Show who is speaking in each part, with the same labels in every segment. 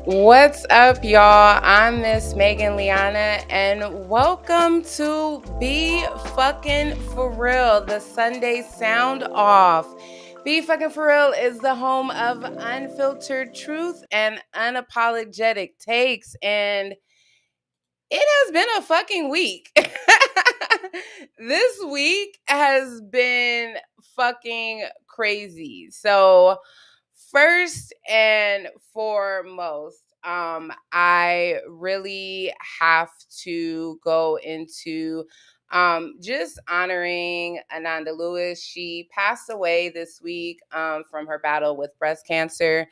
Speaker 1: What's up, y'all? I'm Miss Megan Liana, and welcome to Be Fck'n For Real, the Sunday sound off. Be Fck'n For Real is the home of unfiltered truth and unapologetic takes, and it has been a fucking week. This week has been fucking crazy. So, first and foremost, I really have to go into just honoring Ananda Lewis. She passed away this week from her battle with breast cancer.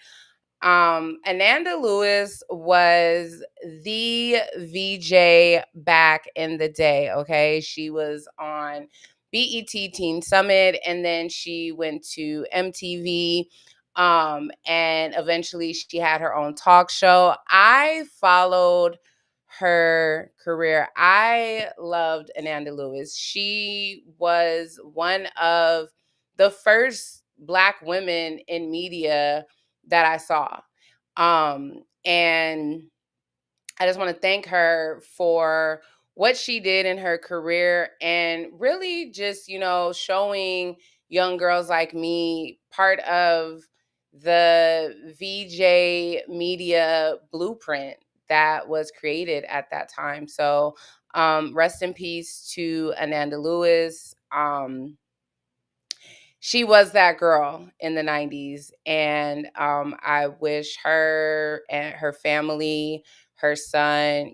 Speaker 1: Ananda Lewis was the VJ back in the day, okay? She was on BET Teen Summit, and then she went to MTV, and eventually she had her own talk show. I followed her career. I loved Ananda Lewis. She was one of the first Black women in media that I saw. And I just want to thank her for what she did in her career and really just, showing young girls like me part of the VJ media blueprint that was created at that time. So rest in peace to Ananda Lewis. She was that girl in the 90s. And I wish her and her family, her son,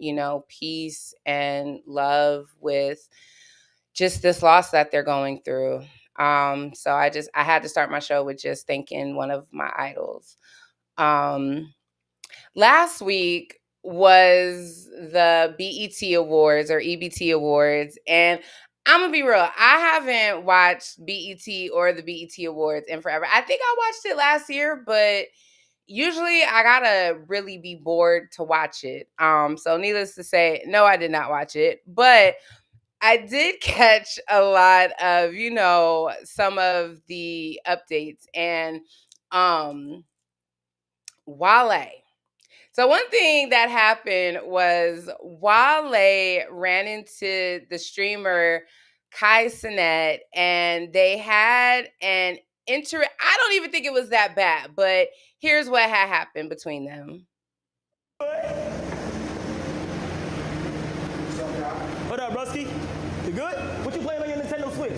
Speaker 1: peace and love with just this loss that they're going through. So I had to start my show with just thanking one of my idols. Last week was the BET Awards or EBT Awards, and I'm gonna be real. I haven't watched BET or the BET Awards in forever. I think I watched it last year, but usually I gotta really be bored to watch it. So needless to say, no, I did not watch it, but I did catch a lot of, some of the updates and Wale. So one thing that happened was Wale ran into the streamer Cenat, and they had an I don't even think it was that bad, but here's what had happened between them.
Speaker 2: What up, Rusky? You good? What you playing on your Nintendo Switch?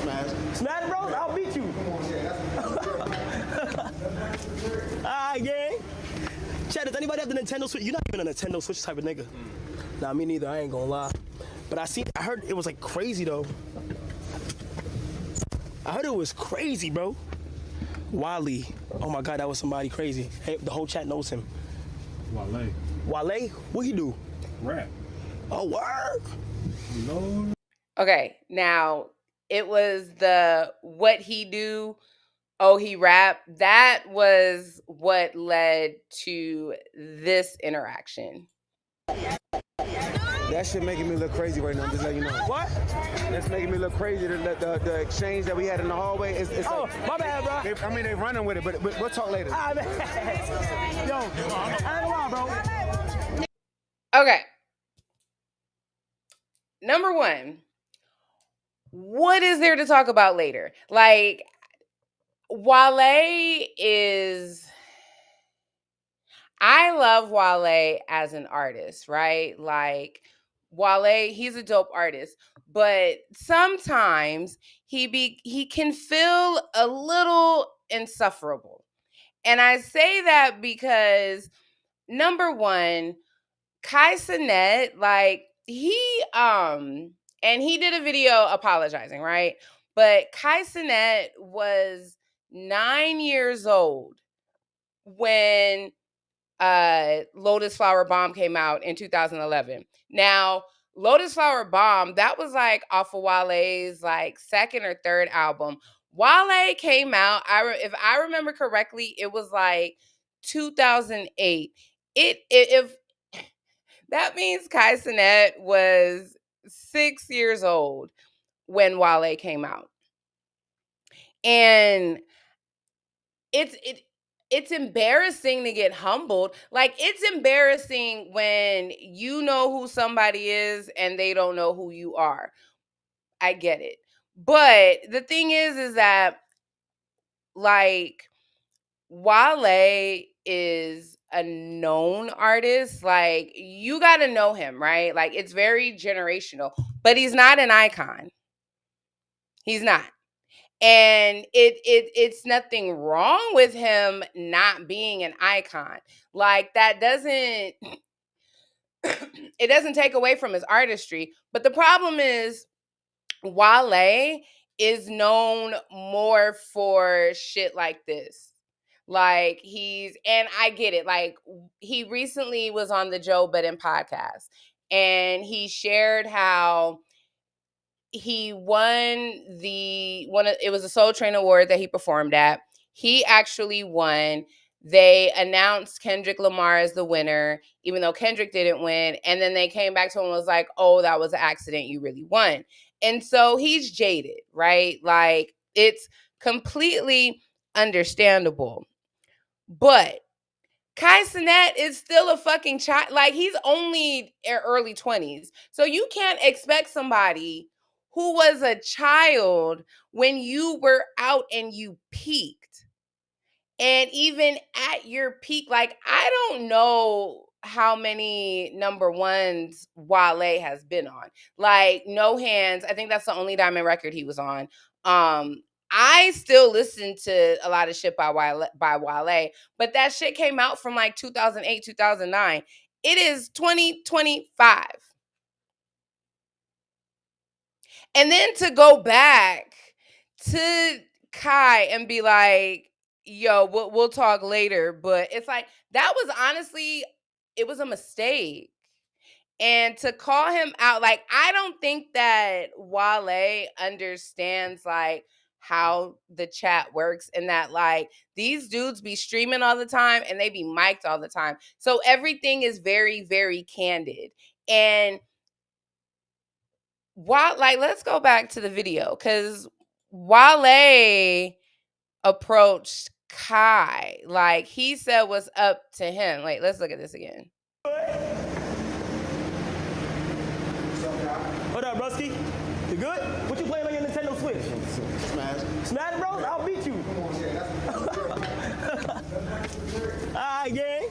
Speaker 3: Smash.
Speaker 2: Smash Bros? I'll beat you. Alright, gang. Chad, does anybody have the Nintendo Switch? You're not even a Nintendo Switch type of nigga. Nah, me neither. I ain't gonna lie. But I heard it was like crazy though. I heard it was crazy, bro. Wale. Oh my God, that was somebody crazy. Hey, the whole chat knows him.
Speaker 3: Wale.
Speaker 2: Wale? What he do?
Speaker 3: Rap.
Speaker 2: Oh, word?
Speaker 3: Lord.
Speaker 1: Okay, now it was the what he do, oh he rap. That was what led to this interaction.
Speaker 4: That shit making me look crazy right now, just let you know.
Speaker 2: What?
Speaker 4: That's making me look crazy. The exchange that we had in the hallway. It's
Speaker 2: Oh,
Speaker 4: like,
Speaker 2: my bad, bro.
Speaker 4: they running with it, but we'll talk later.
Speaker 2: Yo, I ain't gonna lie, bro.
Speaker 1: Okay. Number one, what is there to talk about later? Like, Wale is... I love Wale as an artist, right? Like, Wale, he's a dope artist, but sometimes he can feel a little insufferable. And I say that because number one, Cenat, like and he did a video apologizing, right? But Cenat was 9 years old when Lotus Flower Bomb came out in 2011. Now, Lotus Flower Bomb, that was like off of Wale's like second or third album. Wale came out, if I remember correctly, it was like 2008. If that means Cenat was 6 years old when Wale came out. And it's embarrassing to get humbled. Like, it's embarrassing when you know who somebody is and they don't know who you are. I get it. But the thing is that, like, Wale is a known artist. Like, you got to know him, right? Like, it's very generational. But he's not an icon. He's not. And it's nothing wrong with him not being an icon. Like, that doesn't it doesn't take away from his artistry. But the problem is Wale is known more for shit like this. Like, and I get it. Like, he recently was on the Joe Budden Podcast, and he shared how he won it was a Soul Train Award that he performed at. He actually won. They announced Kendrick Lamar as the winner, even though Kendrick didn't win. And then they came back to him and was like, oh, that was an accident. You really won. And so he's jaded, right? Like, it's completely understandable. But Cenat is still a fucking child. Like, he's only early 20s. So you can't expect somebody who was a child when you were out and you peaked. And even at your peak, like, I don't know how many number ones Wale has been on. Like, No Hands, I think that's the only diamond record he was on. I still listen to a lot of shit by Wale, but that shit came out from like 2008, 2009. It is 2025. And then to go back to Kai and be like, yo, we'll talk later. But it's like, that was honestly, it was a mistake. And to call him out, like, I don't think that Wale understands, like, how the chat works, and that, like, these dudes be streaming all the time and they be mic'd all the time. So everything is very, very candid. And let's go back to the video, because Wale approached Kai. Like, he said what's up to him. Like, let's look at this again.
Speaker 2: What up, Rusky? You good? What you playing on your Nintendo Switch?
Speaker 4: Smash.
Speaker 2: Smash Bros? I'll beat you. Alright, gang.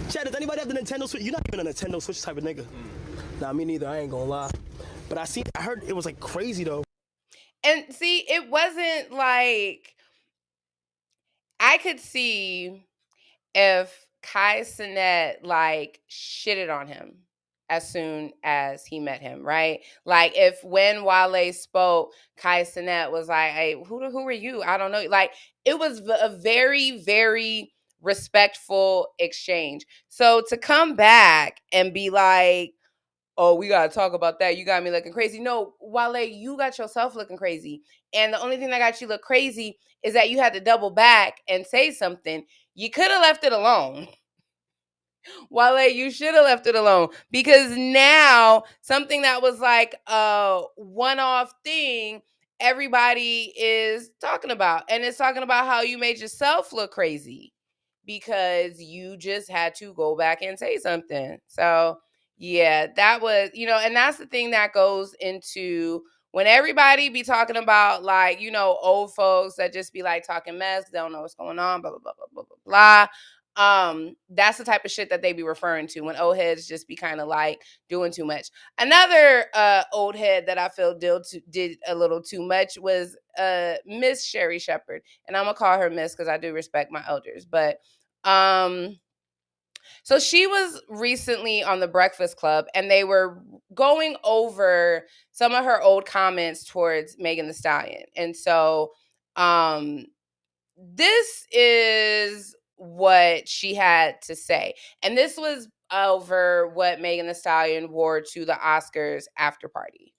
Speaker 2: Chad, does anybody have the Nintendo Switch? You're not even a Nintendo Switch type of nigga. Nah, me neither. I ain't gonna lie. But I heard it was like crazy though.
Speaker 1: And see, it wasn't like, I could see if Cenat like shitted on him as soon as he met him, right? Like, if when Wale spoke, Cenat was like, hey, who are you? I don't know. Like, it was a very, very respectful exchange. So to come back and be like, oh, we got to talk about that. You got me looking crazy. No, Wale, you got yourself looking crazy. And the only thing that got you look crazy is that you had to double back and say something. You could have left it alone. Wale, you should have left it alone, because now something that was like a one-off thing, everybody is talking about. And it's talking about how you made yourself look crazy because you just had to go back and say something. So, yeah, that was, and that's the thing that goes into when everybody be talking about, like, old folks that just be like talking mess, they don't know what's going on, blah, blah, blah, blah, blah, blah. That's the type of shit that they be referring to when old heads just be kind of like doing too much. Another old head that I feel did a little too much was Miss Sherri Shepherd, and I'm gonna call her Miss because I do respect my elders. But so she was recently on the Breakfast Club, and they were going over some of her old comments towards Megan Thee Stallion, and so this is what she had to say. And this was over what Megan Thee Stallion wore to the Oscars after party.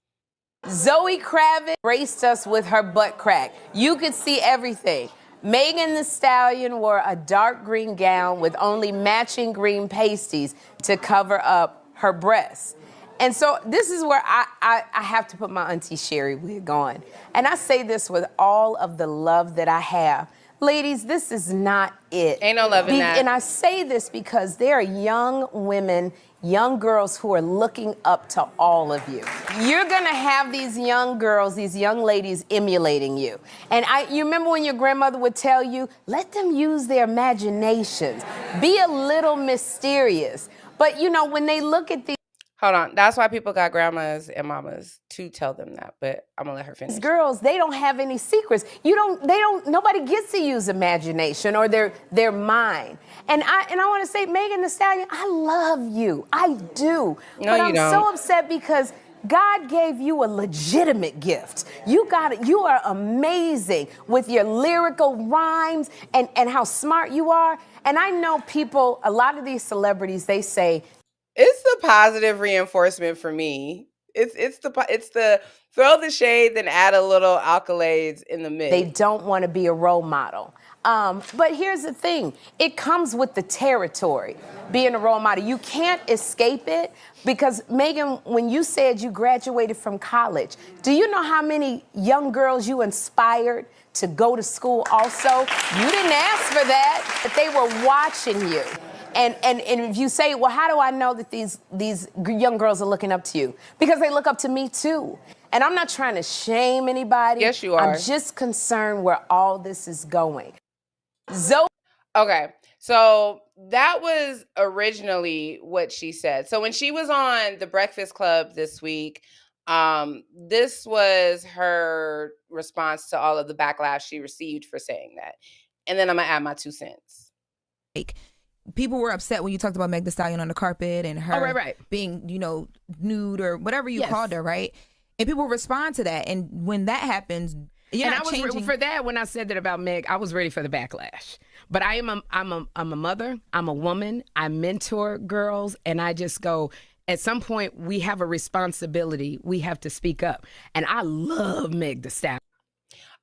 Speaker 5: Zoe Kravitz graced us with her butt crack. You could see everything. Megan Thee Stallion wore a dark green gown with only matching green pasties to cover up her breasts. And so this is where I have to put my Auntie Sherri wig on. And I say this with all of the love that I have. Ladies, this is not it.
Speaker 1: Ain't no love in that.
Speaker 5: And I say this because there are young women, young girls who are looking up to all of you. You're gonna have these young girls, these young ladies emulating you. And you remember when your grandmother would tell you, let them use their imaginations. Be a little mysterious. But when they look at these
Speaker 1: Hold on. That's why people got grandmas and mamas to tell them that, but I'm gonna let her finish.
Speaker 5: girls, they don't have any secrets. Nobody gets to use imagination or their mind. And I want to say, Megan Thee Stallion, I love you. I do.
Speaker 1: No,
Speaker 5: but
Speaker 1: you
Speaker 5: I'm
Speaker 1: don't.
Speaker 5: so upset because God gave you a legitimate gift. You got it. You are amazing with your lyrical rhymes and how smart you are. And I know people, a lot of these celebrities, they say,
Speaker 1: it's the positive reinforcement for me. It's the throw the shade, then add a little accolades in the mix.
Speaker 5: They don't want to be a role model. But here's the thing. It comes with the territory, being a role model. You can't escape it because, Megan, when you said you graduated from college, do you know how many young girls you inspired to go to school also? You didn't ask for that, but they were watching you. And if you say, well, how do I know that these young girls are looking up to you? Because they look up to me too. And I'm not trying to shame anybody.
Speaker 1: Yes, you are.
Speaker 5: I'm just concerned where all this is going.
Speaker 1: Okay, so that was originally what she said. So when she was on the Breakfast Club this week, this was her response to all of the backlash she received for saying that. And then I'm gonna add my 2 cents.
Speaker 6: People were upset when you talked about Meg Thee Stallion on the carpet and her being, nude or whatever you called her, right? And people respond to that. And when that happens,
Speaker 7: for that, when I said that about Meg, I was ready for the backlash. But I'm a mother, I'm a woman, I mentor girls, and I just go, at some point we have a responsibility. We have to speak up. And I love Meg Thee Stallion.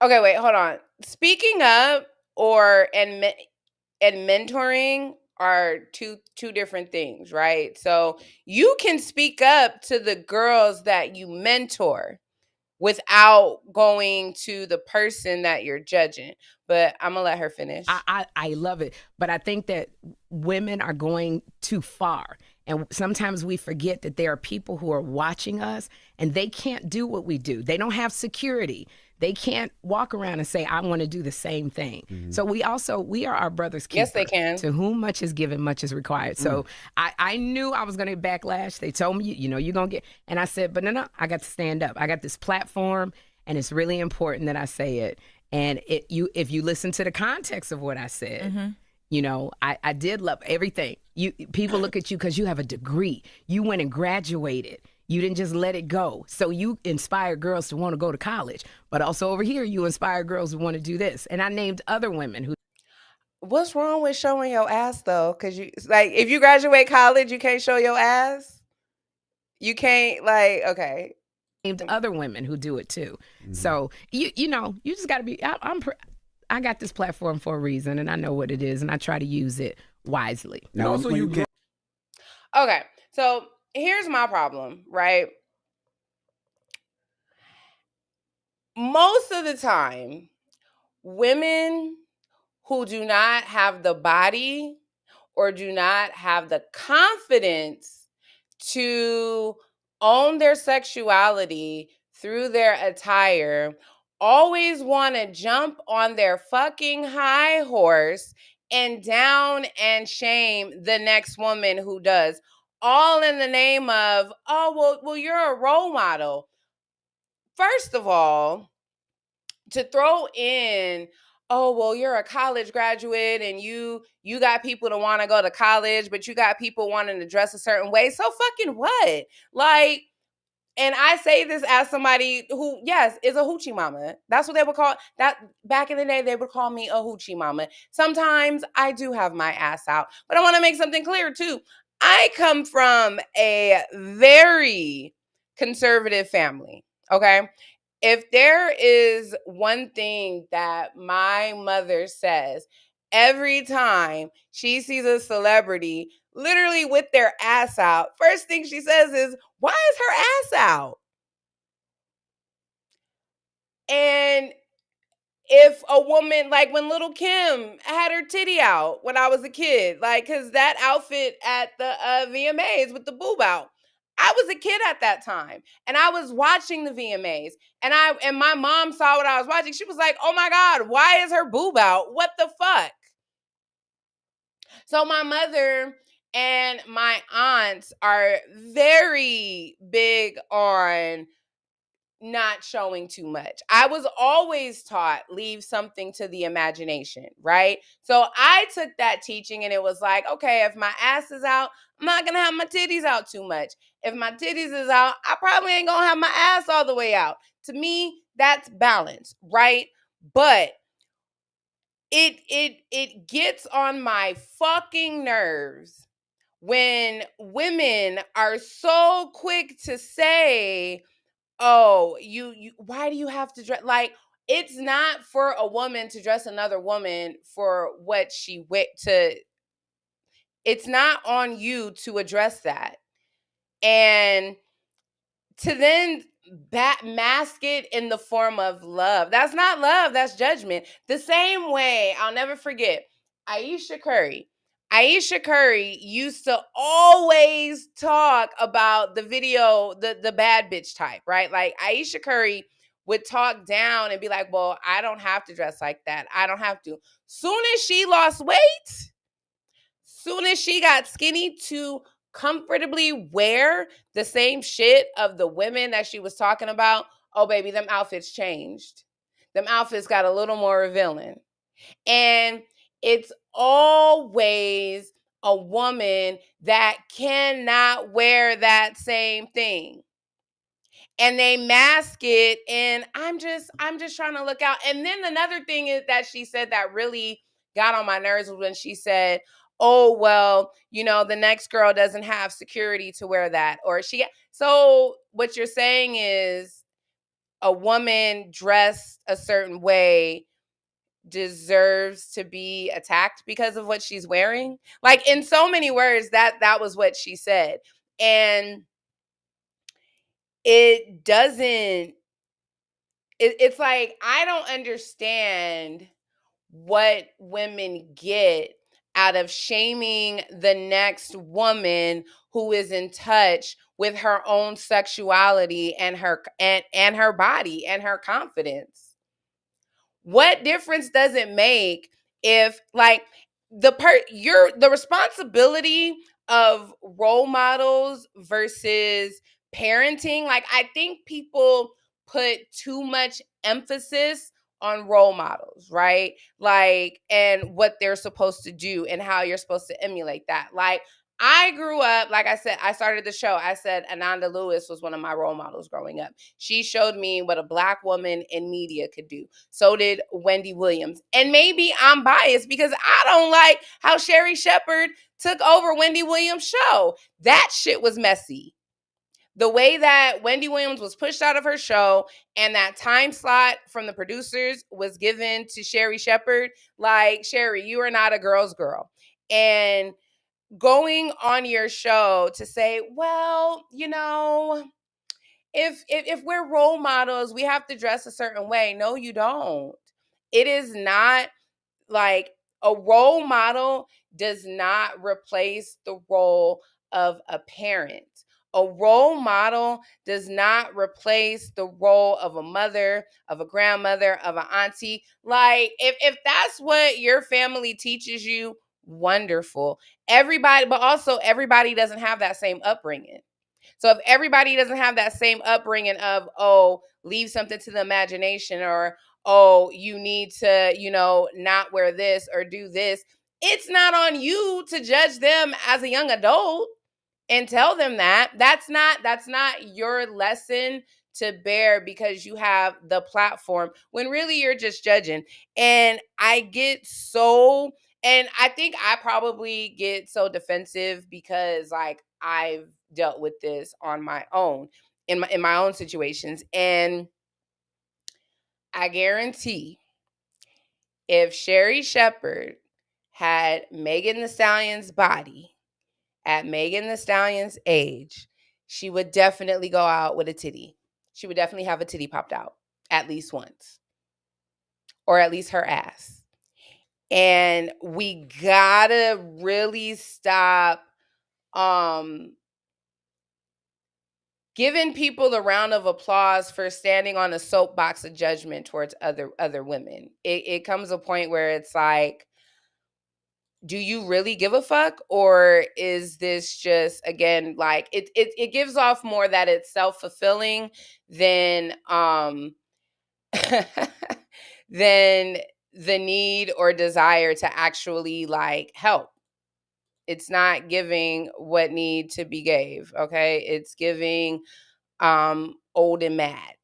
Speaker 1: Okay, wait, hold on. Speaking up and mentoring are two different things, right? So you can speak up to the girls that you mentor without going to the person that you're judging. But I'm gonna let her finish.
Speaker 7: I love it. But I think that women are going too far. And sometimes we forget that there are people who are watching us and they can't do what we do. They don't have security. They can't walk around and say, I want to do the same thing. Mm-hmm. So we are our brother's keeper.
Speaker 1: Yes, they can.
Speaker 7: To whom much is given, much is required. So I knew I was going to get backlash. They told me, you're going to get, and I said, but no, I got to stand up. I got this platform and it's really important that I say it. And if you listen to the context of what I said, I did love everything. People look at you because you have a degree. You went and graduated. You didn't just let it go. So you inspired girls to want to go to college. But also over here, you inspired girls to want to do this. And I named other women who.
Speaker 1: What's wrong with showing your ass though? Because you like, if you graduate college, you can't show your ass. You can't like, okay.
Speaker 7: Named other women who do it too. So you know, you just got to be. I got this platform for a reason, and I know what it is, and I try to use it wisely.
Speaker 3: Now, also, you get.
Speaker 1: Okay, so here's my problem, right? Most of the time, women who do not have the body or do not have the confidence to own their sexuality through their attire always want to jump on their fucking high horse and down and shame the next woman who does, all in the name of, oh, well, you're a role model. First of all, to throw in, oh, well, you're a college graduate and you got people to want to go to college, but you got people wanting to dress a certain way. So fucking what? Like, and I say this as somebody who, yes, is a hoochie mama. That's what they would call that. Back in the day, they would call me a hoochie mama. Sometimes I do have my ass out, but I want to make something clear too. I come from a very conservative family, okay? If there is one thing that my mother says every time she sees a celebrity literally with their ass out, first thing she says is, why is her ass out? And if a woman, like when Little Kim had her titty out when I was a kid, like, because that outfit at the VMAs with the boob out, I was a kid at that time, and I was watching the VMAs, and my mom saw what I was watching. She was like, "Oh my God, why is her boob out? What the fuck?" So my mother and my aunts are very big on not showing too much. I was always taught leave something to the imagination, right? So I took that teaching and it was like, okay, if my ass is out, I'm not going to have my titties out too much. If my titties is out, I probably ain't going to have my ass all the way out. To me, that's balance, right? But it gets on my fucking nerves when women are so quick to say, oh, you why do you have to dress? Like, it's not for a woman to dress another woman for what she it's not on you to address that. And to then mask it in the form of love. That's not love, that's judgment. The same way, I'll never forget, Ayesha Curry. Ayesha Curry used to always talk about the video, the bad bitch type, right? Like Ayesha Curry would talk down and be like, well, I don't have to dress like that. I don't have to. Soon as she lost weight, soon as she got skinny to comfortably wear the same shit of the women that she was talking about, oh baby, them outfits changed. Them outfits got a little more revealing. And it's always a woman that cannot wear that same thing. And they mask it, and I'm just trying to look out. And then another thing is that she said that really got on my nerves was when she said, oh, well, you know, the next girl doesn't have security to wear that. So what you're saying is a woman dressed a certain way deserves to be attacked because of what she's wearing? Like, in so many words, that was what she said. And it doesn't, it's like, I don't understand what women get out of shaming the next woman who is in touch with her own sexuality and her body and her confidence. What difference does it make if, like, the responsibility of role models versus parenting? Like, I think people put too much emphasis on role models, right? Like, and what they're supposed to do and how you're supposed to emulate that. Like, I grew up, like I said, I started the show. I said Ananda Lewis was one of my role models growing up. She showed me what a Black woman in media could do. So did Wendy Williams. And maybe I'm biased because I don't like how Sherri Shepherd took over Wendy Williams' show. That shit was messy. The way that Wendy Williams was pushed out of her show and that time slot from the producers was given to Sherri Shepherd, like, Sherri, you are not a girl's girl. And going on your show to say, well, you know, if we're role models, we have to dress a certain way. No, you don't. It is not like a role model does not replace the role of a parent. A role model does not replace the role of a mother, of a grandmother, of an auntie. Like, if that's what your family teaches you, wonderful. Everybody, but also everybody doesn't have that same upbringing. So if everybody doesn't have that same upbringing of, oh, leave something to the imagination, or, oh, you need to, you know, not wear this or do this, it's not on you to judge them as a young adult and tell them that. That's not your lesson to bear because you have the platform when really you're just judging. And I get so, and I think I probably get so defensive because, like, I've dealt with this on my own in my own situations. And I guarantee if Sherri Shepherd had Megan Thee Stallion's body at Megan Thee Stallion's age, she would definitely go out with a titty. She would definitely have a titty popped out at least once, or at least her ass. And we gotta really stop giving people the round of applause for standing on a soapbox of judgment towards other women. It comes a point where it's like, do you really give a fuck? Or is this just, again, like, it gives off more that it's self-fulfilling than than the need or desire to actually, like, help. It's not giving what need to be gave, okay? It's giving old and mad.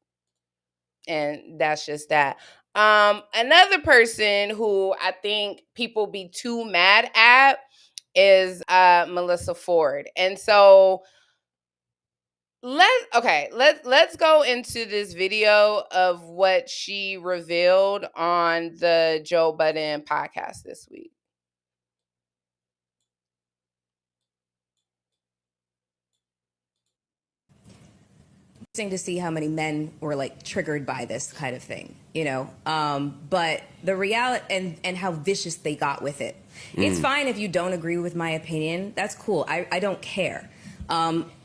Speaker 1: And that's just that. Another person who I think people be too mad at is Melyssa Ford. And so let's go into this video of what she revealed on the Joe Budden podcast this week.
Speaker 8: To see how many men were like triggered by this kind of thing, you know, but the reality and how vicious they got with it. It's fine if you don't agree with my opinion. That's cool. I don't care.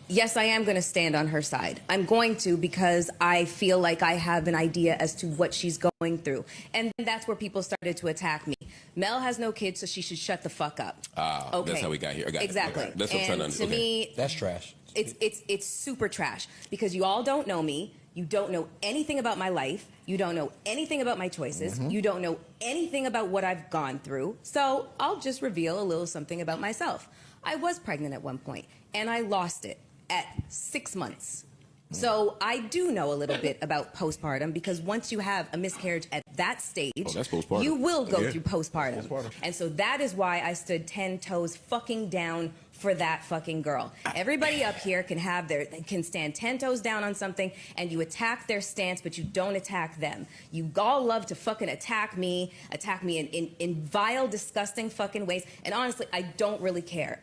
Speaker 8: Yes, I am going to stand on her side. I'm going to, because I feel like I have an idea as to what she's going through. And that's where people started to attack me. Mel has no kids, so she should shut the fuck up. Okay.
Speaker 9: That's how we got here. I got
Speaker 8: exactly.
Speaker 9: It. Okay. That's what I'm trying to understand.
Speaker 8: To me,
Speaker 3: that's trash.
Speaker 8: It's super trash, because you all don't know me. You don't know anything about my life. You don't know anything about my choices. You don't know anything about what I've gone through. So I'll just reveal a little something about myself. I was pregnant at one point, and I lost it at 6 months. So I do know a little bit about postpartum, because once you have a miscarriage at that stage, you will go through postpartum. And so that is why I stood 10 toes fucking down for that fucking girl. Everybody up here can stand 10 toes down on something, and you attack their stance, but you don't attack them. You all love to fucking attack me in vile, disgusting fucking ways. And honestly, I don't really care.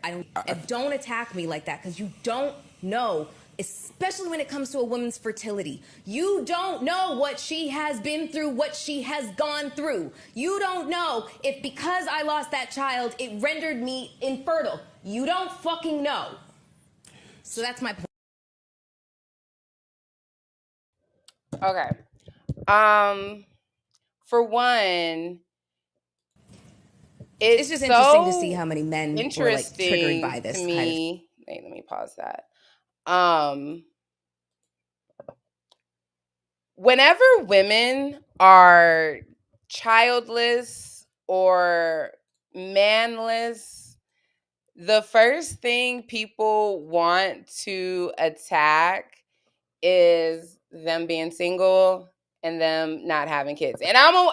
Speaker 8: Don't attack me like that, because you don't know, especially when it comes to a woman's fertility. You don't know what she has been through, what she has gone through. You don't know if because I lost that child, it rendered me infertile. You don't fucking know. So that's my point.
Speaker 1: Okay. For one,
Speaker 8: it's just interesting to see how many men were like triggered by this.
Speaker 1: Wait, let me pause that. Whenever women are childless or manless, the first thing people want to attack is them being single and them not having kids. And I'm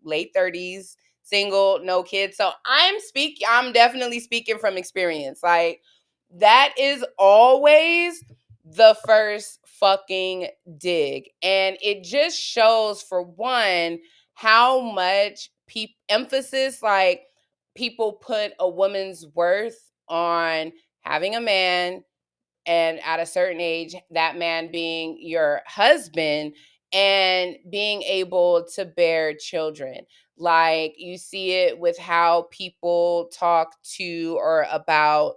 Speaker 1: late 30s, single, no kids. So I'm definitely speaking from experience. Like, that is always the first fucking dig. And it just shows, for one, how much emphasis, like, people put a woman's worth on having a man, and at a certain age, that man being your husband and being able to bear children. Like, you see it with how people talk to or about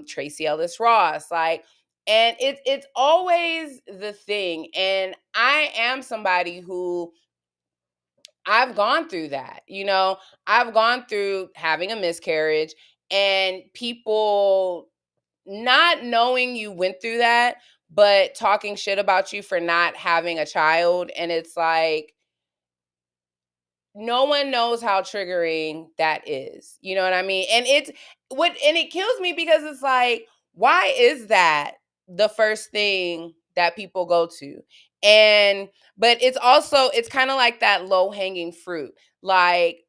Speaker 1: Tracy Ellis Ross. Like, and it's always the thing. And I am somebody who, I've gone through that. I've gone through having a miscarriage, and people not knowing you went through that, but talking shit about you for not having a child. And it's like, no one knows how triggering that is. You know what I mean? And it kills me, because it's like, why is that the first thing that people go to? But it's kind of like that low hanging fruit. Like,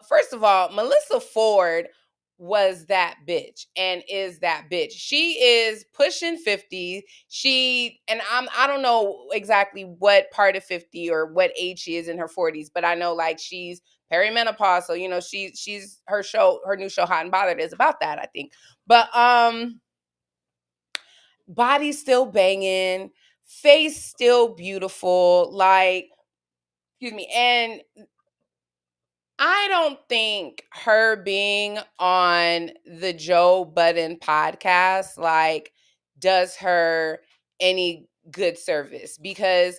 Speaker 1: first of all, Melyssa Ford was that bitch and is that bitch. She is pushing 50. I don't know exactly what part of 50 or what age she is in her 40s, but I know, like, she's perimenopause. So, she's her new show Hot and Bothered is about that, I think. But body's still banging, face still beautiful, like, excuse me. And I don't think her being on the Joe Budden podcast, like, does her any good service, because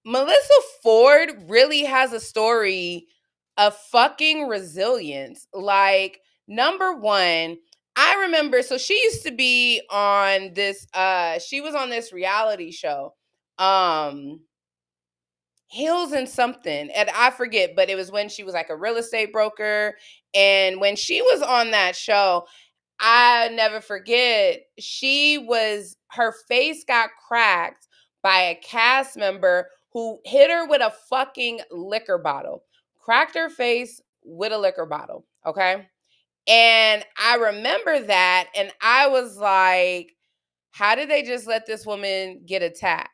Speaker 1: Melyssa Ford really has a story of fucking resilience. Like, number one, I remember, so she used to be on this, she was on this reality show, Hills and something, and I forget, but it was when she was like a real estate broker. And when she was on that show, I never forget, her face got cracked by a cast member who hit her with a fucking liquor bottle, cracked her face with a liquor bottle. Okay. And I remember that, and I was like, how did they just let this woman get attacked?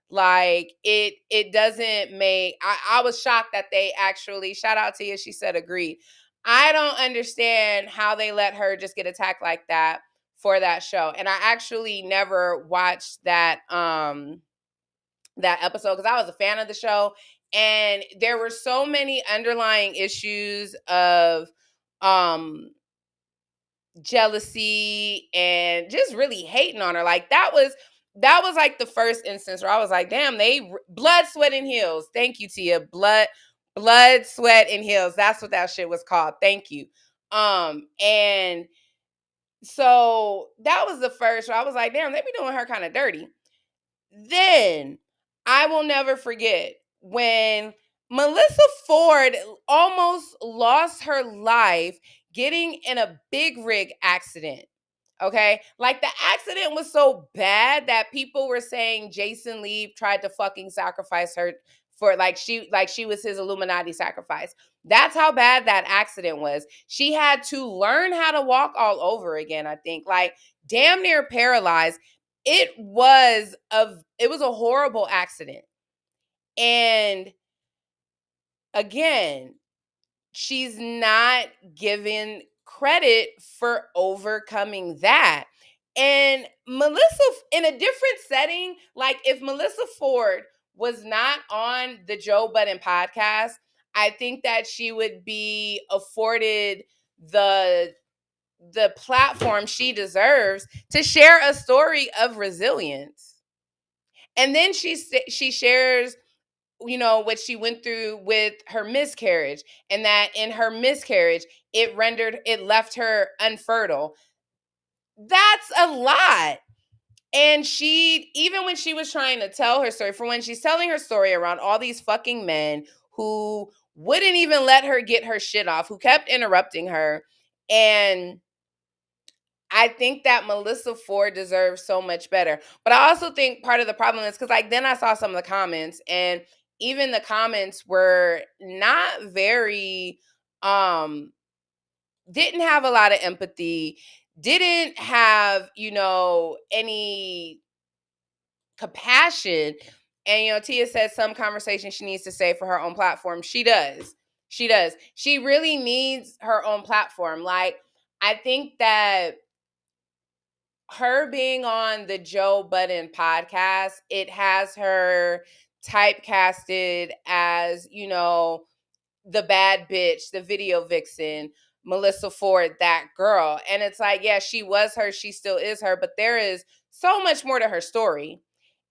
Speaker 1: Like, it doesn't make, I was shocked that they actually, shout out to you, she said agreed. I don't understand how they let her just get attacked like that for that show. And I actually never watched that episode, because I was a fan of the show, and there were so many underlying issues of jealousy and just really hating on her. Like, that was like the first instance where I was like, damn, blood, sweat, and heels. Thank you, Tia. Blood, sweat, and heels. That's what that shit was called. Thank you. And so that was the first where I was like, damn, they be doing her kind of dirty. Then I will never forget when Melyssa Ford almost lost her life getting in a big rig accident. Okay? Like, the accident was so bad that people were saying Jason Lee tried to fucking sacrifice her for, like, she was his Illuminati sacrifice. That's how bad that accident was. She had to learn how to walk all over again, I think. Like, damn near paralyzed. It was a horrible accident. And again, she's not given credit for overcoming that. And Melyssa, in a different setting, like, if Melyssa Ford was not on the Joe Budden podcast, I think that she would be afforded the platform she deserves to share a story of resilience. And then she shares, what she went through with her miscarriage, and that in her miscarriage, it left her unfertile. That's a lot. And even when she was trying to tell her story, for when she's telling her story around all these fucking men who wouldn't even let her get her shit off, who kept interrupting her. And I think that Melyssa Ford deserves so much better. But I also think part of the problem is because, like, then I saw some of the comments, and even the comments were not very, didn't have a lot of empathy, didn't have, any compassion. And, Tia said some conversation she needs to say for her own platform. She does. She does. She really needs her own platform. Like, I think that her being on the Joe Budden podcast, it has her typecasted as, the bad bitch, the video vixen, Melyssa Ford, that girl. And it's like, yeah, she was her, she still is her, but there is so much more to her story.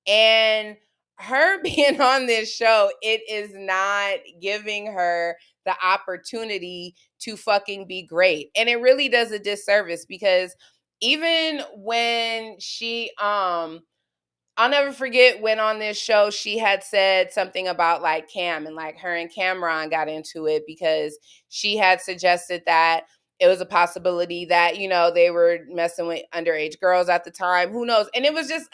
Speaker 1: And her being on this show, it is not giving her the opportunity to fucking be great. And it really does a disservice because even when she, I'll never forget when on this show she had said something about like Cam, and like her and Cameron got into it because she had suggested that it was a possibility that, they were messing with underage girls at the time. Who knows? And it was just,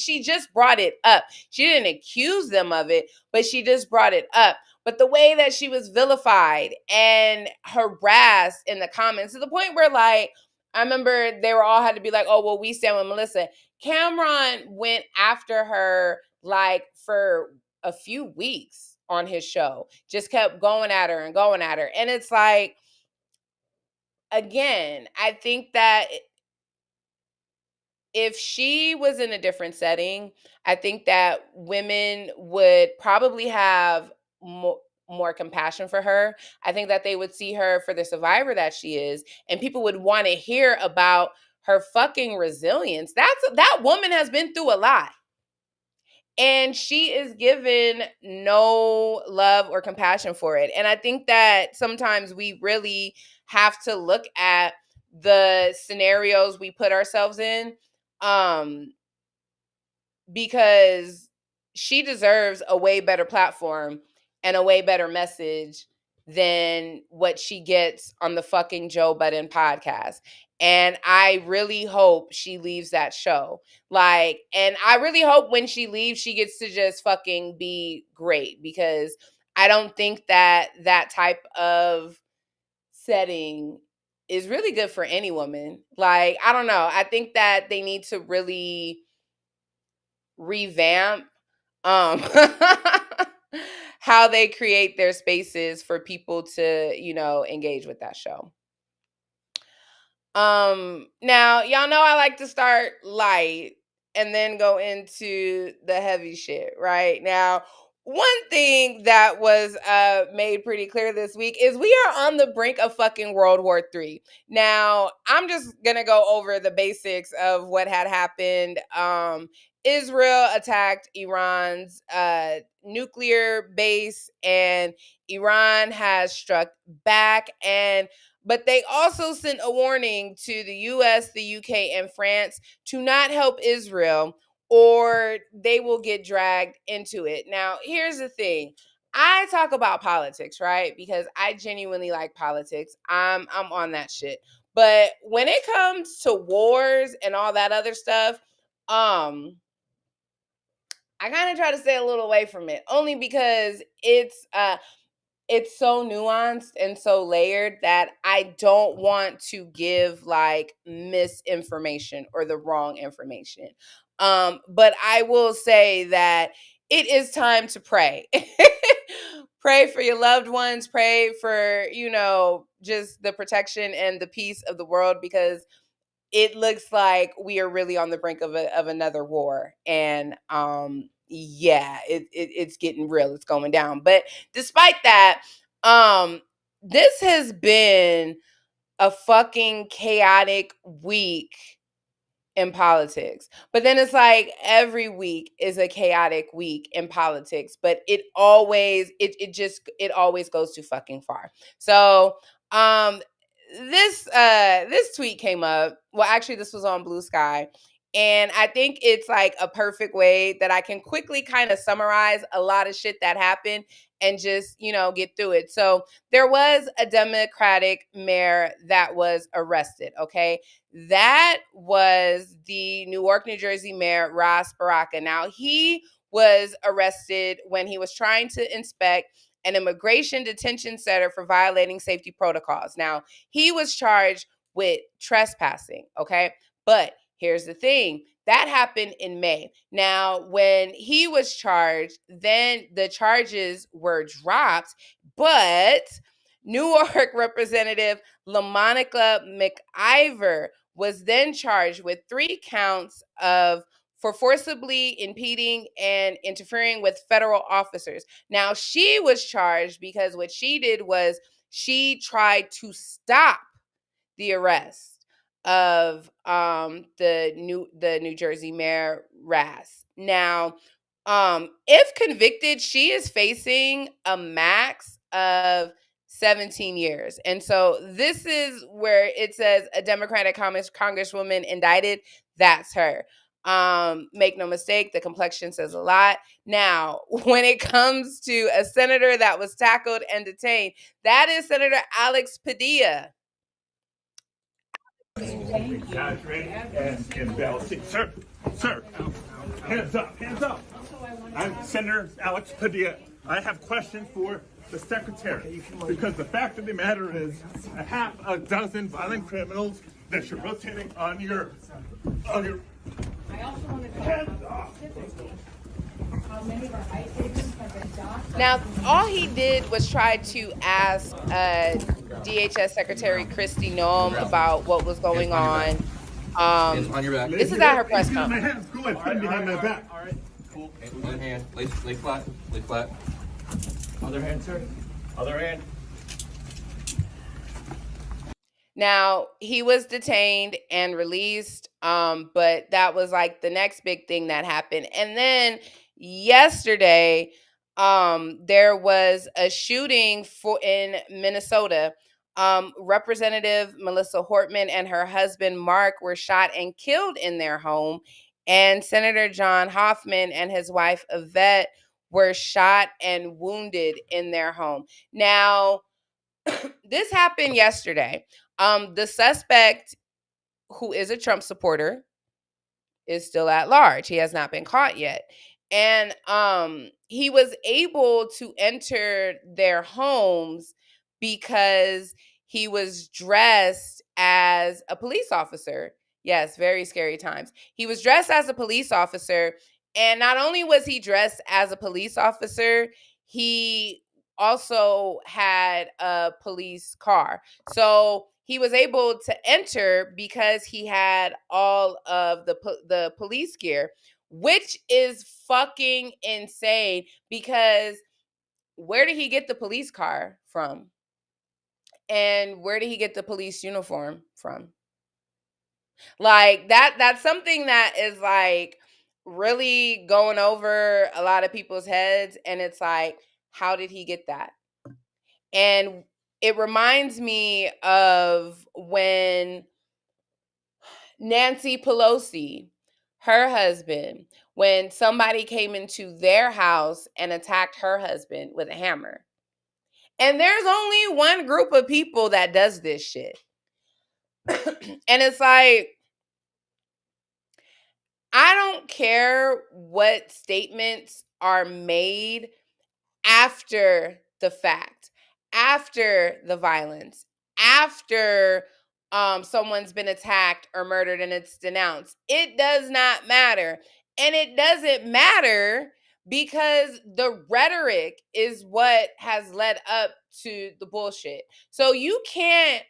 Speaker 1: she just brought it up. She didn't accuse them of it, but she just brought it up. But the way that she was vilified and harassed in the comments, to the point where, like, I remember they were all had to be like, oh, well, we stand with Melyssa. Cameron went after her like for a few weeks on his show, just kept going at her and going at her. And it's like, again, I think that if she was in a different setting, I think that women would probably have more compassion for her. I think that they would see her for the survivor that she is, and people would want to hear about her fucking resilience. That woman has been through a lot. And she is given no love or compassion for it. And I think that sometimes we really have to look at the scenarios we put ourselves in, because she deserves a way better platform and a way better message than what she gets on the fucking Joe Budden podcast. And I really hope she leaves that show. Like, and I really hope when she leaves, she gets to just fucking be great, because I don't think that that type of setting is really good for any woman. Like, I don't know. I think that they need to really revamp how they create their spaces for people to, engage with that show. Now, y'all know I like to start light and then go into the heavy shit, right? Now, one thing that was made pretty clear this week is we are on the brink of fucking World War III. Now, I'm just going to go over the basics of what had happened. Israel attacked Iran's nuclear base, and Iran has struck back, but they also sent a warning to the US, the UK, and France to not help Israel, or they will get dragged into it. Now, here's the thing. I talk about politics, right? Because I genuinely like politics. I'm on that shit. But when it comes to wars and all that other stuff, I kind of try to stay a little away from it, only because it's so nuanced and so layered that I don't want to give like misinformation or the wrong information. But I will say that it is time to pray. Pray for your loved ones, pray for, just the protection and the peace of the world, because it looks like we are really on the brink of another war. And yeah, it's getting real. It's going down. But despite that, this has been a fucking chaotic week in politics. But then it's like every week is a chaotic week in politics, but it always goes too fucking far. So this tweet came up. Well, actually, this was on Blue Sky, And I think it's like a perfect way that I can quickly kind of summarize a lot of shit that happened and just, get through it. So there was a Democratic mayor that was arrested, okay? That was the Newark, New Jersey mayor, Ras Baraka. Now, he was arrested when he was trying to inspect an immigration detention center for violating safety protocols. Now, he was charged with trespassing, okay? But here's the thing. That happened in May. Now, when he was charged, then the charges were dropped, but Newark Representative LaMonica McIver was then charged with 3 counts for forcibly impeding and interfering with federal officers. Now, she was charged because what she did was she tried to stop the arrest of the New Jersey mayor Ras. Now, if convicted, she is facing a max of 17 years. And so this is where it says a Democratic congresswoman indicted. That's her. Make no mistake, the complexion says a lot. Now, when it comes to a senator that was tackled and detained, that is Senator Alex Padilla.
Speaker 9: Exaggerating and embellishing. Sir, hands up. I'm Senator Alex Padilla. I have questions for the secretary because the fact of the matter is a half a dozen violent criminals that you're rotating on your. I also want to hands off.
Speaker 10: How many of our ICE agents have been docked?
Speaker 1: Now, all he did was try to ask DHS Secretary Kristi Noem about what was going on.
Speaker 11: On your back.
Speaker 1: This is at her press conference.
Speaker 9: My hands, go ahead, put behind my back.
Speaker 11: All right, cool. One hand, lay flat.
Speaker 9: Other hand, sir. Other hand.
Speaker 1: Now, he was detained and released, but that was like the next big thing that happened. And then yesterday, there was a shooting in Minnesota. Representative Melyssa Hortman and her husband Mark were shot and killed in their home, and Senator John Hoffman and his wife Yvette were shot and wounded in their home. Now, this happened yesterday. The suspect, who is a Trump supporter, is still at large. He has not been caught yet. And he was able to enter their homes because he was dressed as a police officer. Yes, very scary times. He was dressed as a police officer. And not only was he dressed as a police officer, he also had a police car. So he was able to enter because he had all of the police gear, which is fucking insane, because where did he get the police car from? And where did he get the police uniform from? Like, that's something that is like really going over a lot of people's heads. And it's like, how did he get that? And it reminds me of when Nancy Pelosi, her husband, when somebody came into their house and attacked her husband with a hammer. And there's only one group of people that does this shit. And it's like, I don't care what statements are made after the fact, after the violence, after someone's been attacked or murdered and it's denounced. It does not matter. And it doesn't matter because the rhetoric is what has led up to the bullshit. So you can't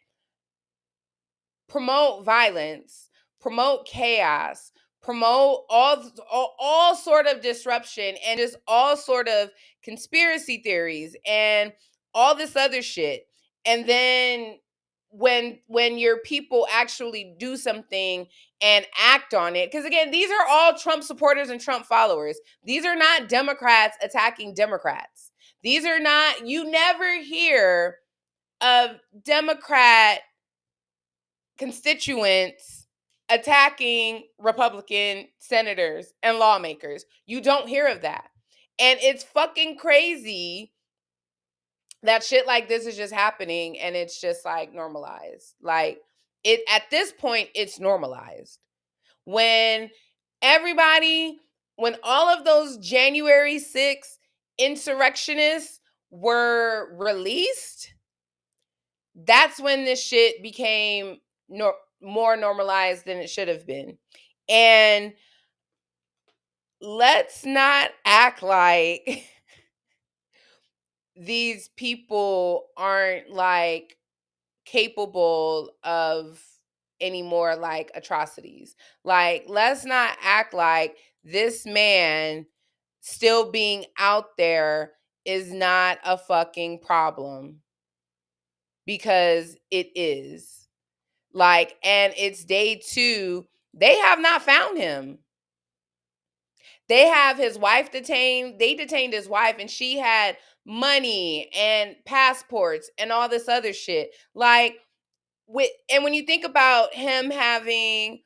Speaker 1: promote violence, promote chaos, promote all sort of disruption and just all sort of conspiracy theories and all this other shit. And then when your people actually do something and act on it, because again, these are all Trump supporters and Trump followers. These are not Democrats attacking Democrats. These are not, you never hear of Democrat constituents attacking Republican senators and lawmakers. You don't hear of that. And it's fucking crazy that shit like this is just happening and it's just like normalized. Like it at this point, it's normalized. When all of those January 6th insurrectionists were released, that's when this shit became more normalized than it should have been. And let's not act like these people aren't like capable of any more like atrocities. Like, let's not act like this man still being out there is not a fucking problem, because it is. Like, and it's day 2. They have not found him. They have his wife detained. They detained his wife, and she had money and passports and all this other shit. Like, and when you think about him having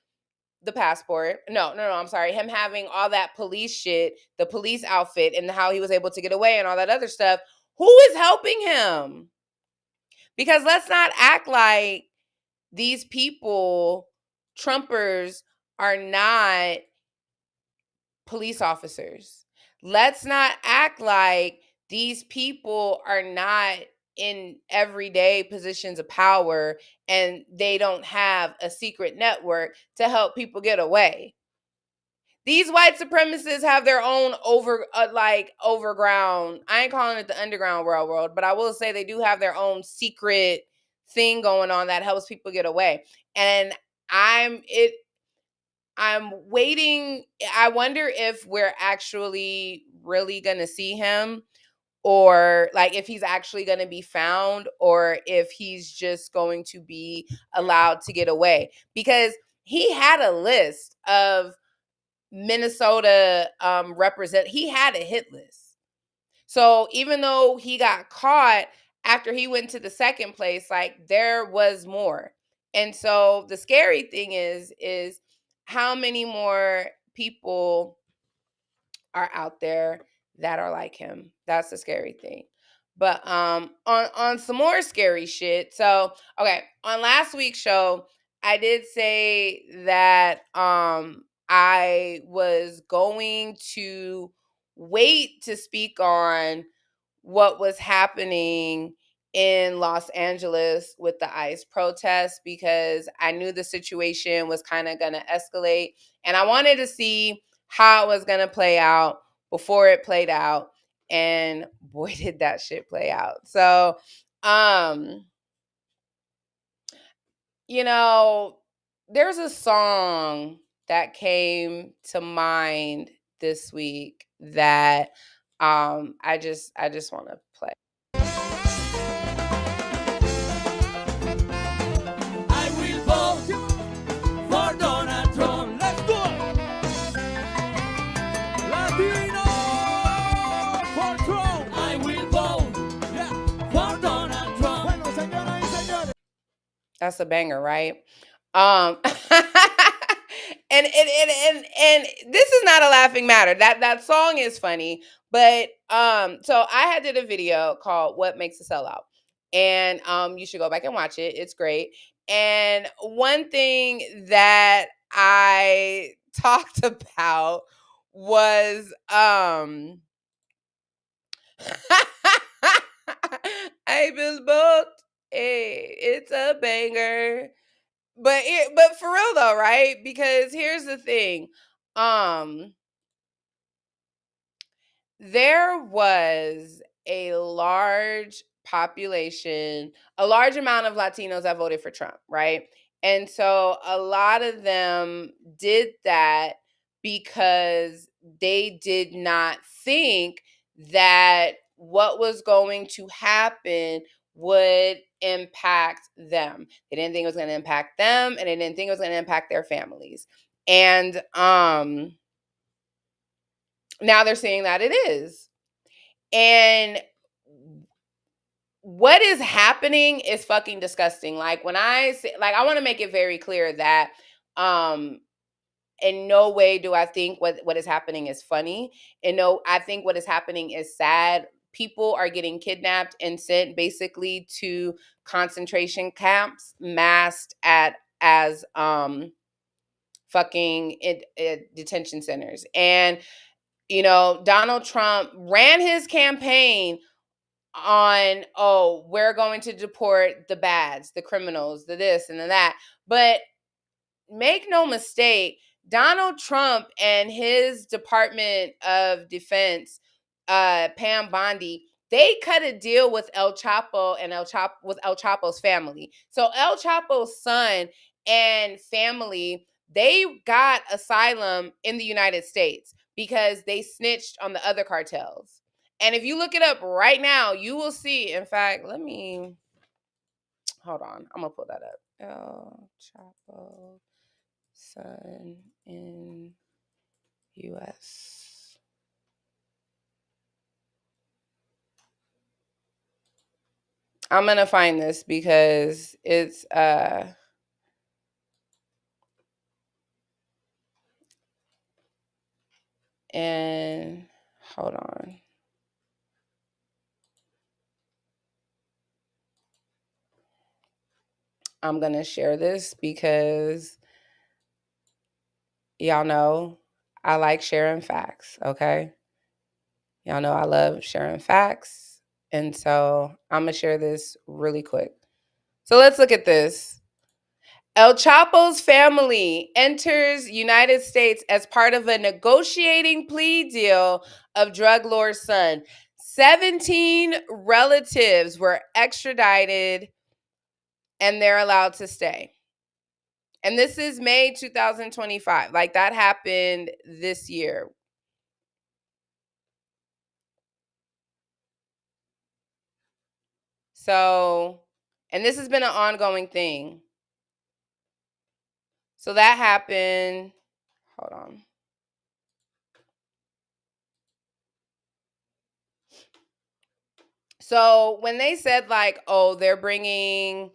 Speaker 1: the passport, I'm sorry, him having all that police shit, the police outfit, and how he was able to get away and all that other stuff, who is helping him? Because let's not act like these people, Trumpers, are not police officers. Let's not act like these people are not in everyday positions of power and they don't have a secret network to help people get away. These white supremacists have their own overground. I ain't calling it the underground world, but I will say they do have their own secret thing going on that helps people get away. And I'm waiting. I wonder if we're actually really going to see him, or like if he's actually going to be found, or if he's just going to be allowed to get away. Because he had a list of Minnesota he had a hit list. So even though he got caught after he went to the second place, like there was more. And so the scary thing is how many more people are out there that are like him. That's the scary thing. But on some more scary shit. So, okay, on last week's show, I did say that I was going to wait to speak on what was happening in Los Angeles with the ICE protests, because I knew the situation was kind of going to escalate, and I wanted to see how it was going to play out before it played out. And boy, did that shit play out. So, there's a song that came to mind this week that I just want to play.
Speaker 12: I will vote for Donald Trump. Let's go. Latino for Trump. I will vote for Donald Trump. Bueno, señoras y señores.
Speaker 1: That's a banger, right? And this is not a laughing matter. That song is funny, but so I did a video called "What Makes a Sellout," and you should go back and watch it. It's great. And one thing that I talked about was I built boat. Hey, it's a banger. But for real though, right? Because here's the thing. There was a large population, a large amount of Latinos that voted for Trump, right? And so a lot of them did that because they did not think that what was going to happen would impact them. They didn't think it was going to impact them, and they didn't think it was going to impact their families. And now they're saying that it is. And what is happening is fucking disgusting. Like when I say, like, I want to make it very clear that In no way do I think what is happening is funny. I think what is happening is sad. People are getting kidnapped and sent basically to concentration camps masked as fucking detention centers. And Donald Trump ran his campaign on, we're going to deport the bads, the criminals, the this and the that. But make no mistake, Donald Trump and his Department of Defense, Pam Bondi, they cut a deal with El Chapo and El Chapo's family. So El Chapo's son and family, they got asylum in the United States because they snitched on the other cartels. And if you look it up right now, you will see. In fact, hold on. I'm going to pull that up. El Chapo son in U.S. I'm going to find this because it's and hold on. I'm going to share this because y'all know I like sharing facts, okay? Y'all know I love sharing facts. And so I'm going to share this really quick. So let's look at this. El Chapo's family enters United States as part of a negotiating plea deal of drug lord's son. 17 relatives were extradited and they're allowed to stay. And this is May 2025. Like, that happened this year. So, and this has been an ongoing thing. So that happened. Hold on. So when they said like, they're bringing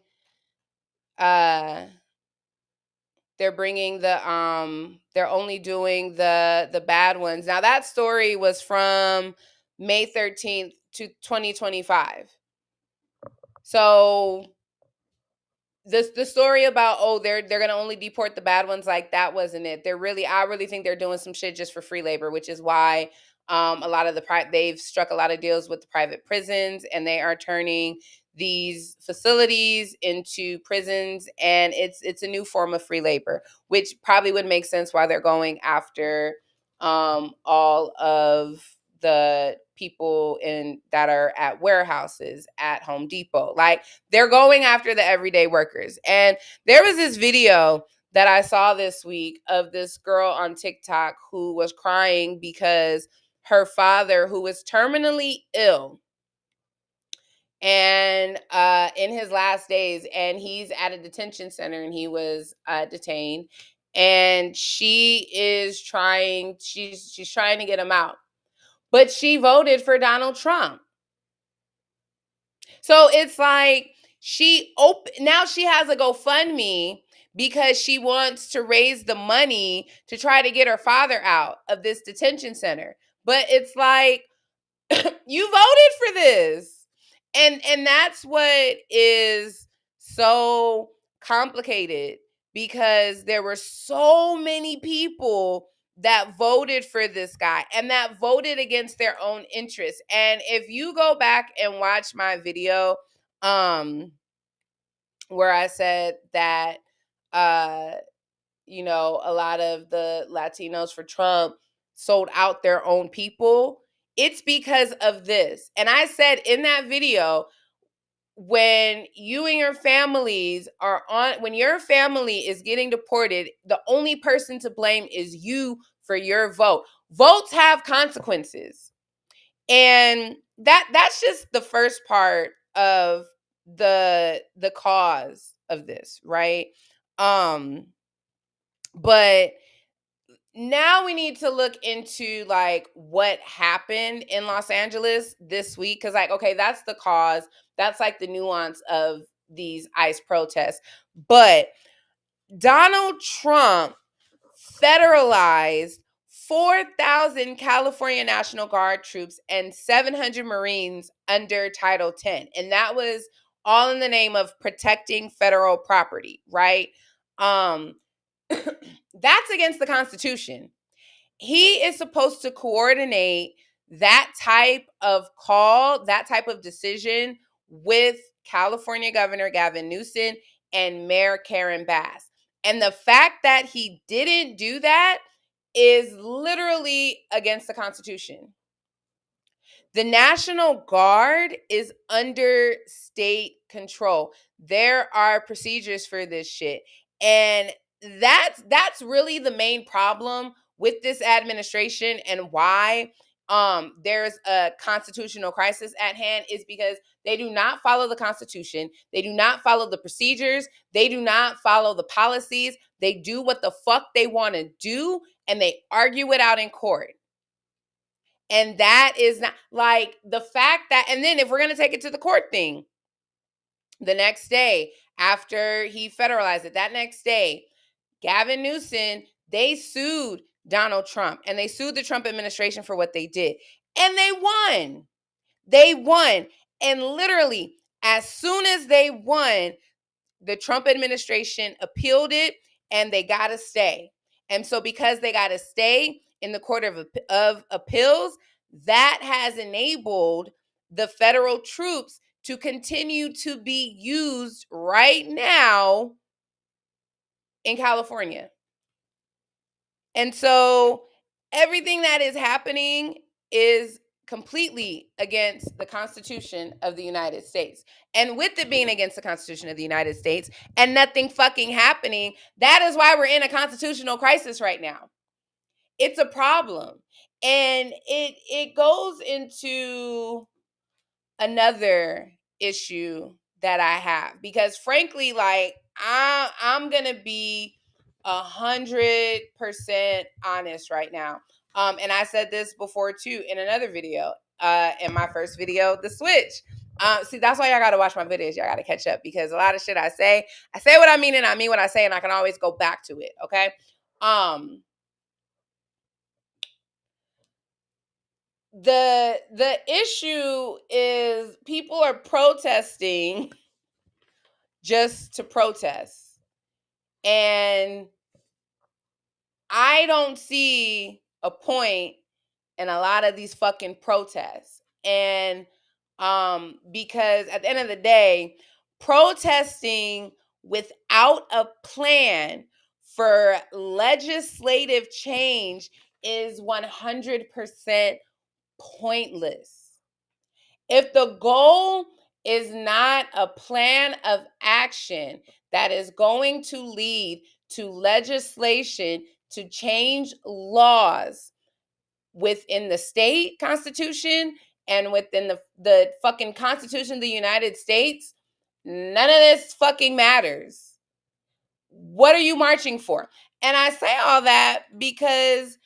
Speaker 1: the they're only doing the bad ones. Now that story was from May 13th to 2025. So the story about they're gonna only deport the bad ones, like, that wasn't it. I really think they're doing some shit just for free labor, which is why a lot of they've struck a lot of deals with the private prisons, and they are turning these facilities into prisons, and it's a new form of free labor, which probably would make sense why they're going after all of the people that are at warehouses, at Home Depot. Like, they're going after the everyday workers. And there was this video that I saw this week of this girl on TikTok who was crying because her father, who was terminally ill and in his last days, and he's at a detention center, and he was detained, and she's trying to get him out. But she voted for Donald Trump. So it's like now she has a GoFundMe because she wants to raise the money to try to get her father out of this detention center. But it's like, you voted for this. And that's what is so complicated, because there were so many people that voted for this guy and that voted against their own interests. And if you go back and watch my video where I said that a lot of the Latinos for Trump sold out their own people, it's because of this. And I said in that video, when you and your families when your family is getting deported, the only person to blame is you for your vote. Votes have consequences. And that's just the first part of the cause of this, right? But now we need to look into like what happened in Los Angeles this week. Cause like, okay, that's the cause. That's like the nuance of these ICE protests. But Donald Trump federalized 4,000 California National Guard troops and 700 Marines under Title X. And that was all in the name of protecting federal property, right? That's against the Constitution. He is supposed to coordinate that type of call, that type of decision with California Governor Gavin Newsom and Mayor Karen Bass. And the fact that he didn't do that is literally against the Constitution. The National Guard is under state control. There are procedures for this shit. And that's really the main problem with this administration and why there's a constitutional crisis at hand is because they do not follow the Constitution. They do not follow the procedures. They do not follow the policies. They do what the fuck they want to do, and they argue it out in court. And that is not like the fact that, and then if we're going to take it to the court thing, the next day after he federalized it, that next day, Gavin Newsom, they sued Donald Trump and they sued the Trump administration for what they did. And they won. They won. And literally, as soon as they won, the Trump administration appealed it and they got to stay. And so because they got to stay in the Court of Appeals, that has enabled the federal troops to continue to be used right now in California. And so everything that is happening is completely against the Constitution of the United States. And with it being against the Constitution of the United States and nothing fucking happening, that is why we're in a constitutional crisis right now. It's a problem. And it goes into another issue that I have. Because frankly, like, I'm going to be 100% honest right now. And I said this before too in another video, in my first video, The Switch. See, that's why y'all got to watch my videos. Y'all got to catch up because a lot of shit I say what I mean and I mean what I say, and I can always go back to it. Okay. The issue is people are protesting just to protest. And I don't see a point in a lot of these fucking protests. And because at the end of the day, protesting without a plan for legislative change is 100% pointless. If the goal is not a plan of action that is going to lead to legislation to change laws within the state constitution and within the fucking Constitution of the United States, none of this fucking matters. What are you marching for? And I say all that because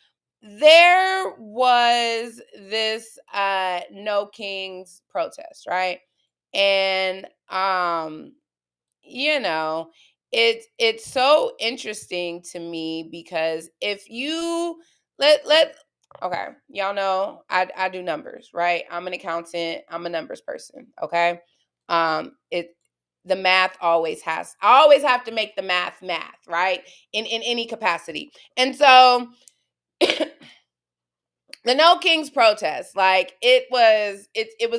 Speaker 1: there was this No Kings protest, right? And you know, it's so interesting to me because if you okay, y'all know I do numbers, right? I'm an accountant, I'm a numbers person, okay? The math I always have to make the math, right? In any capacity. And so the No Kings protest, like it was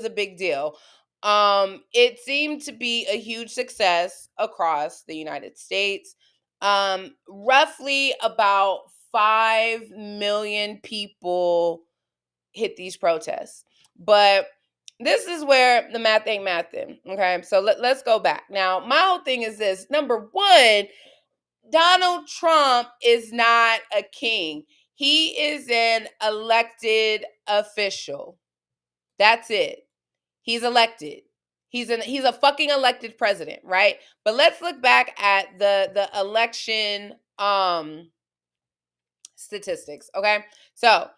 Speaker 1: a big deal. It seemed to be a huge success across the United States. Roughly about 5 million people hit these protests. But this is where the math ain't mathin', okay? So let's go back. Now, my whole thing is this. Number one, Donald Trump is not a king. He is an elected official. That's it. He's elected. He's a fucking elected president, right? But let's look back at the election statistics, okay? So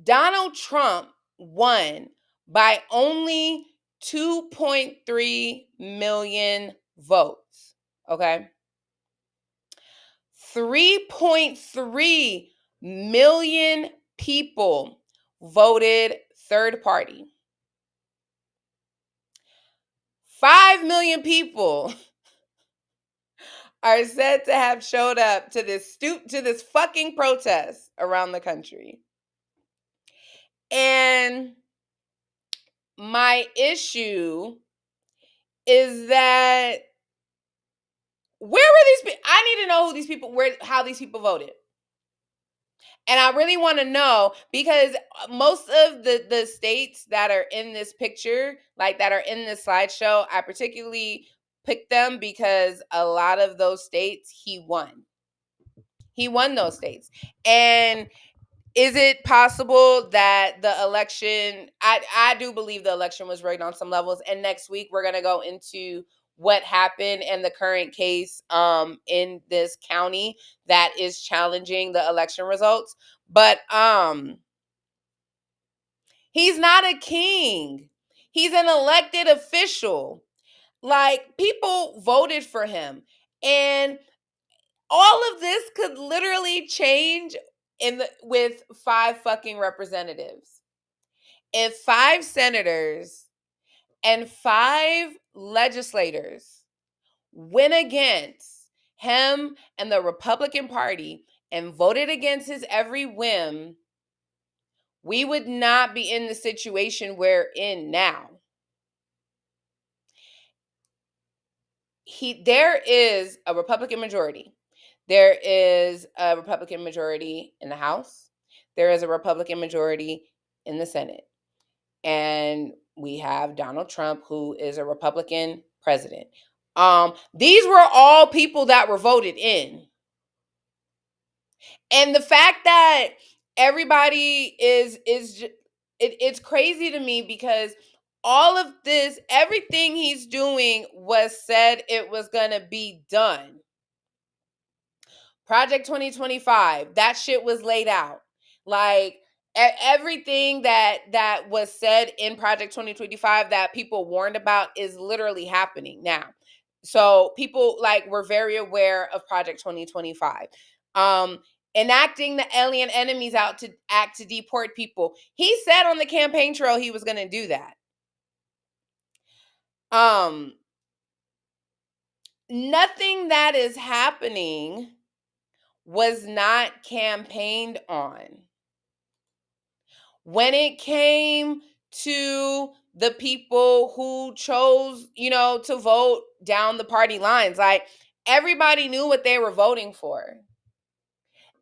Speaker 1: Donald Trump won by only 2.3 million votes, okay? 3.3 million people voted third party. 5 million people are said to have showed up to this fucking protest around the country. And my issue is that where were these people? I need to know who these people were, how these people voted. And I really want to know, because most of the states that are in this picture, like that are in this slideshow, I particularly picked them because a lot of those states he won. He won those states. And is it possible that the election, I do believe the election was rigged on some levels. And next week we're going to go into what happened and the current case in this county that is challenging the election results. But he's not a king. He's an elected official. Like, people voted for him. And all of this could literally change with 5 fucking representatives. If 5 senators and 5 legislators went against him and the Republican Party and voted against his every whim, we would not be in the situation we're in now. There is a Republican majority. There is a Republican majority in the House. There is a Republican majority in the Senate. And we have Donald Trump, who is a Republican president. These were all people that were voted in. And the fact that everybody it's crazy to me, because all of this, everything he's doing was said it was going to be done. Project 2025, that shit was laid out. Like, everything that was said in Project 2025 that people warned about is literally happening now. So people were very aware of Project 2025. Enacting the alien enemies out to act to deport people. He said on the campaign trail he was going to do that. Nothing that is happening was not campaigned on. When it came to the people who chose, to vote down the party lines, like, everybody knew what they were voting for.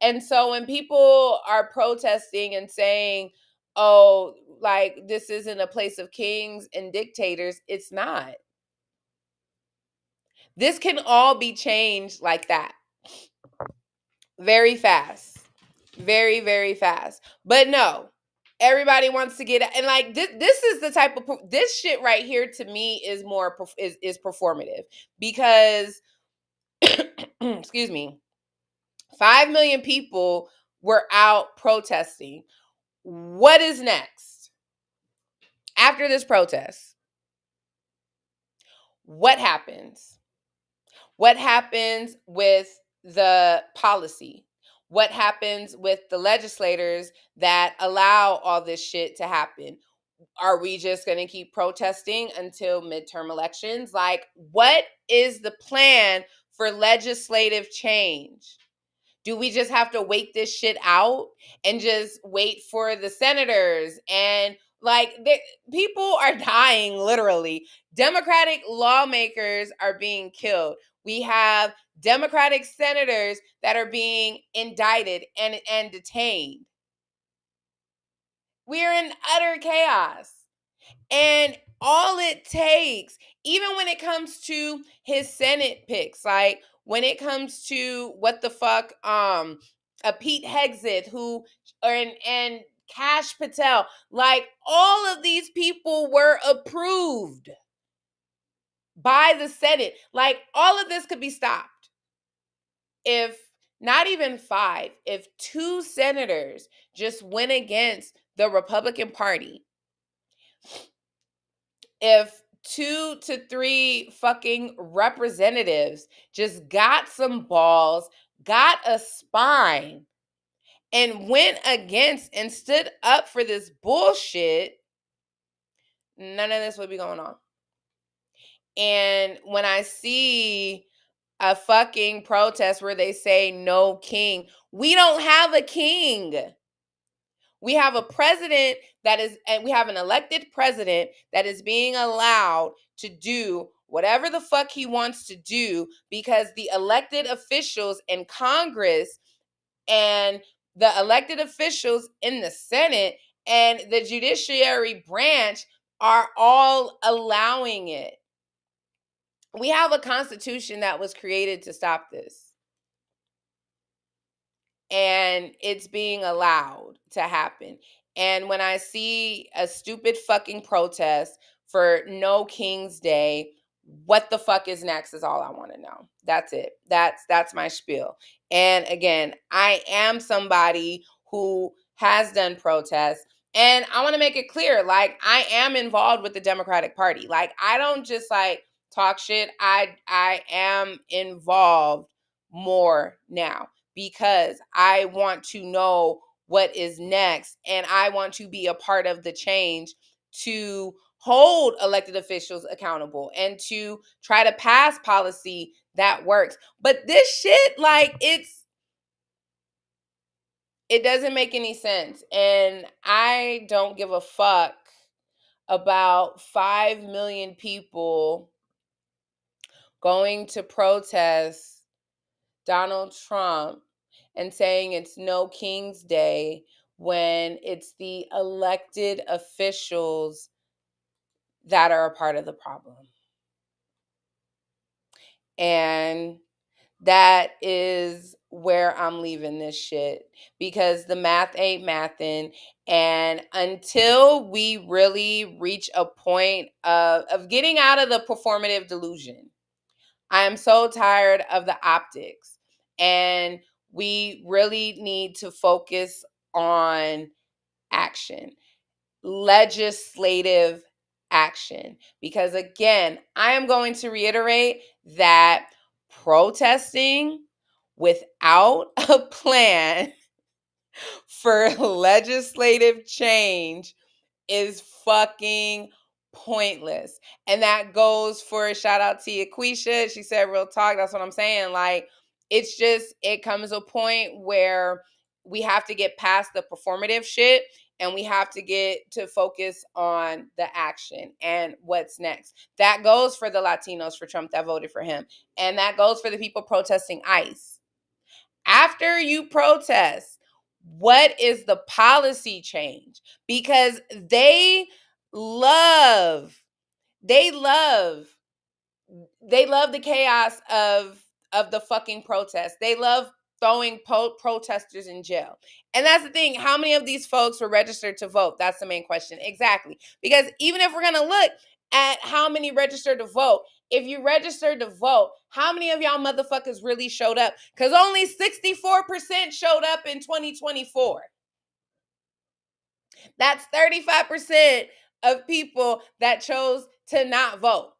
Speaker 1: And so when people are protesting and saying, oh, like, this isn't a place of kings and dictators, it's not. This can all be changed like that. Very fast. Very, very fast. But no, everybody wants to get, and like, this is the type of, this shit right here to me is more, is performative, because, excuse me, 5 million people were out protesting. What is next? After this protest, what happens? What happens with the policy? What happens with the legislators that allow all this shit to happen? Are we just going to keep protesting until midterm elections? Like, what is the plan for legislative change? Do we just have to wait this shit out and just wait for the senators? And like, people are dying, literally. Democratic lawmakers are being killed. We have Democratic senators that are being indicted and detained. We're in utter chaos. And all it takes, even when it comes to his Senate picks, like when it comes to what the fuck, a Pete Hegseth and Kash Patel, like, all of these people were approved by the Senate. Like, all of this could be stopped if not even 5, if 2 senators just went against the Republican Party. If 2 to 3 fucking representatives just got some balls, got a spine and went against and stood up for this bullshit, none of this would be going on. And when I see a fucking protest where they say no king, we don't have a king. We have a president and we have an elected president that is being allowed to do whatever the fuck he wants to do because the elected officials in Congress and the elected officials in the Senate and the judiciary branch are all allowing it. We have a constitution that was created to stop this. And it's being allowed to happen. And when I see a stupid fucking protest for No King's Day, what the fuck is next is all I want to know. That's it. That's my spiel. And again, I am somebody who has done protests. And I want to make it clear, like, I am involved with the Democratic Party. Like, I don't just like talk shit. I am involved more now, because I want to know what is next and I want to be a part of the change to hold elected officials accountable and to try to pass policy that works. But this shit, like, it doesn't make any sense. And I don't give a fuck about 5 million people going to protest Donald Trump and saying it's No King's Day when it's the elected officials that are a part of the problem. And that is where I'm leaving this shit, because the math ain't mathin'. And until we really reach a point of getting out of the performative delusion, I am so tired of the optics. And we really need to focus on action, legislative action. Because again, I am going to reiterate that protesting without a plan for legislative change is fucking pointless. And that goes for, shout out to Yaquisha. She said real talk. That's what I'm saying. Like, it's just, it comes to a point where we have to get past the performative shit and we have to get to focus on the action and what's next. That goes for the Latinos for Trump that voted for him. And that goes for the people protesting ICE. After you protest, what is the policy change? Because they love the chaos of the fucking protest. They love throwing protesters in jail. And that's the thing. How many of these folks were registered to vote? That's the main question. Exactly. Because even if we're going to look at how many registered to vote, if you registered to vote, how many of y'all motherfuckers really showed up? Because only 64% showed up in 2024. That's 35% of people that chose to not vote.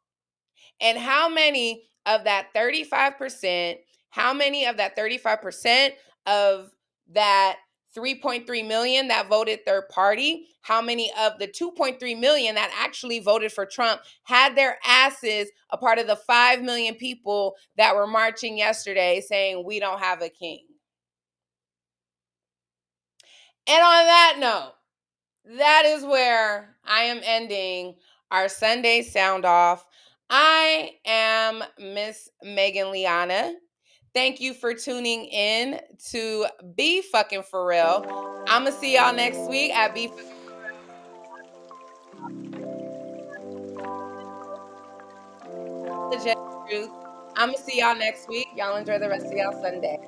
Speaker 1: And how many of that 35%, of that 3.3 million that voted third party, how many of the 2.3 million that actually voted for Trump had their asses a part of the 5 million people that were marching yesterday saying we don't have a king? And on that note, that is where I am ending our Sunday sound off. I am Miss Megan Liana. Thank you for tuning in to Be Fck'n For Real. I'm going to see y'all next week at Be Fck'n For Real. I'm going to see y'all next week. Y'all enjoy the rest of y'all Sunday.